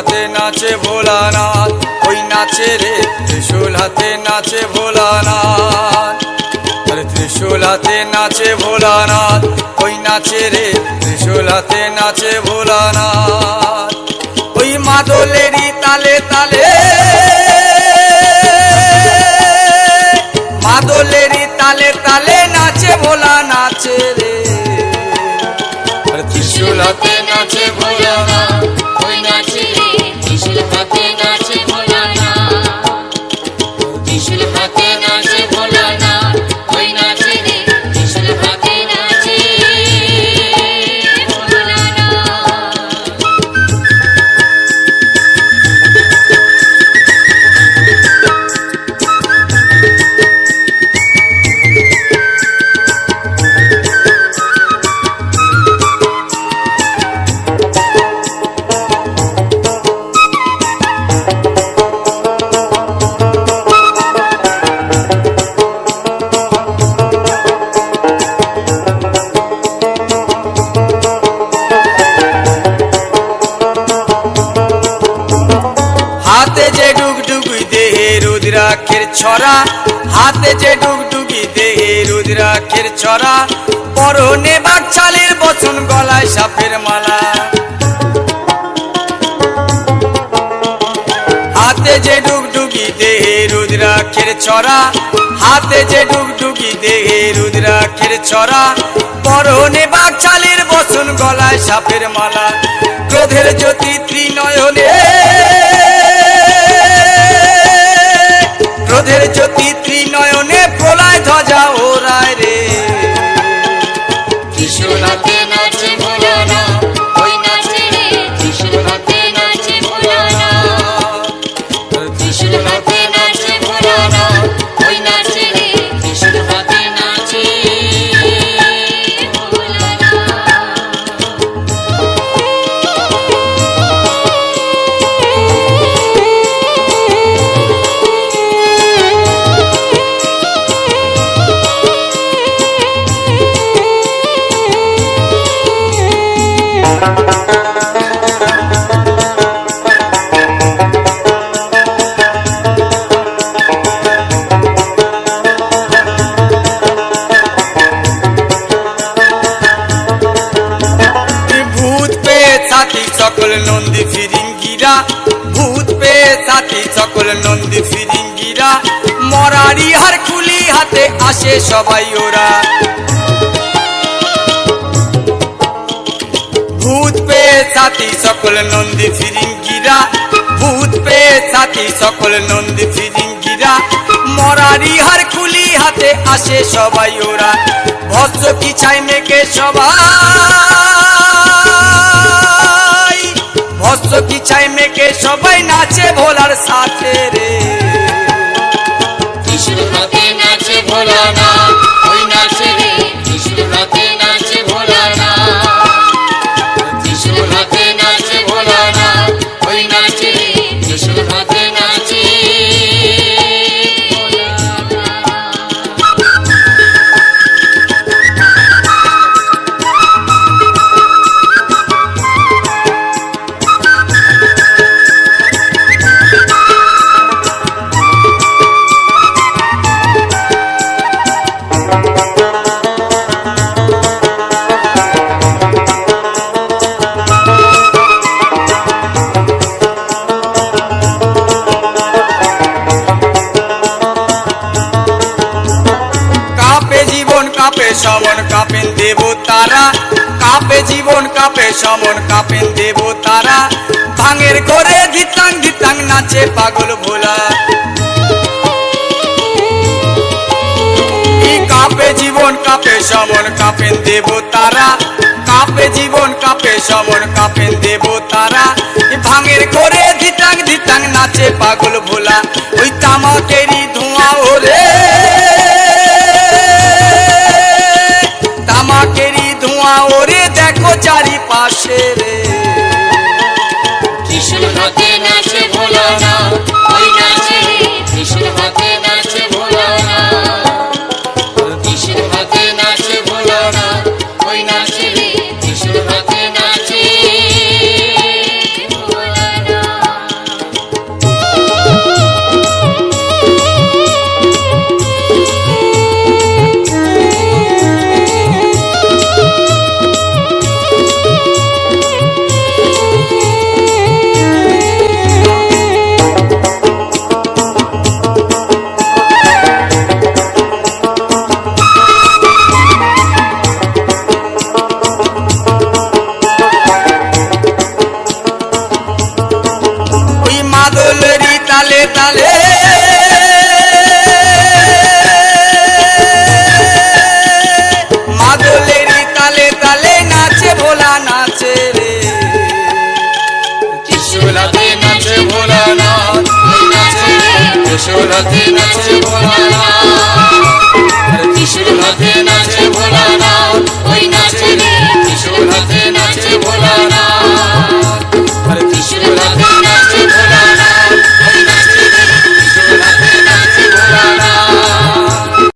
হাতে নাচে ভোলানাথ, ওই নাচে রে ত্রিশূল হাতে নাচে ভোলানাথ। আরে ত্রিশূল হাতে নাচে ভোলানাথ, ওই নাচে রে ত্রিশূল হাতে নাচে ভোলানাথ। ওই মাদলেরই তালে তালে, মাদলেরই তালে তালে নাচে ভোলা নাচে রে। ত্রিশূল হাতে নাচে ভোলানাথ, ওই নাচে রে ত্রিশূল হাতে নাচে ভোলানাথ। ত্রিশূল হাতে নাচে ভোলানাথ, ওই নাচে রে ত্রিশূল হাতে নাচে ভোলানাথ। হাতে যে ডুগডুগি দেহে রুদ্রাক্ষের ছড়া, হাতে যে ডুগডুগি দেহে রুদ্রাক্ষের ছড়া, পরনে বাকছালের বচন গলায় সাপের মালা। হাতে যে ডুগডুগি দেহে রুদ্রাক্ষের ছড়া, হাতে যে ডুগডুগি দেহে রুদ্রাক্ষের ছড়া, পরনে বাকছালের বচন গলায় সাপের মালা। ক্রোধের জ্যোতি ত্রিনয়নে, ক্রোধের জ্যোতি ত্রিনয়নে প্রলয় ধ্বজা ওরায় রে। ত্রিশূল হাতে নাচে ভোলানাথ, ওই নাচে রে ত্রিশূল হাতে নাচে ভোলানাথ। ত্রিশূল হাতে নাচে ভোলানাথ, ওই নাচে রে ত্রিশূল হাতে নাচে ভোলানাথ। ভূত পেয়ে সাথী সকল নন্দী ফিরিঙ্গিরা, ভূত পেয়ে সাথী সকল নন্দী ফিরিঙ্গিরা, মরারি হার খুলি হাতে আসে সবাই ওরা। ভূত পেয়ে সাথী সকল নন্দী ফিরিঙ্গিরা, ভূত পেয়ে সাথী সকল নন্দী ফিরিঙ্গিরা, মরারি হার খুলি হাতে আসে সবাই ওরা। ভস্য কি ছাই মেঘে সবাই, ভস্য কি ছাই মেঘে সবাই নাচে ভোলার সাথে রে। ত্রিশূল হাতে নাচে ভোলানাথ, ওই নাচে রে ত্রিশূল হাতে নাচে ভোলানাথ। ত্রিশূল হাতে নাচে ভোলানাথ, ওই নাচে রে ত্রিশূল হাতে নাচে কাঁপে সমন কাঁপেন দেবতারা, কাঁপে জীবন কাঁপে সমন কাঁপেন দেবতারা, ভাঙের ঘরে ধিতাং ধিতাং নাচে পাগল ভোলা। কাঁপে জীবন কাঁপে সমন কাঁপেন দেবতারা, কাঁপে জীবন কাঁপে সমন কাঁপেন দেবতারা, ভাঙের ঘরে ধিতাং ধিতাং নাচে পাগল ভোলা। ওই তামাকেরই ধোঁয়া ওরে, তামাকেরই ধোঁয়া ওরে দেখো চারিপাশে রে। ত্রিশূল হাতে নাচে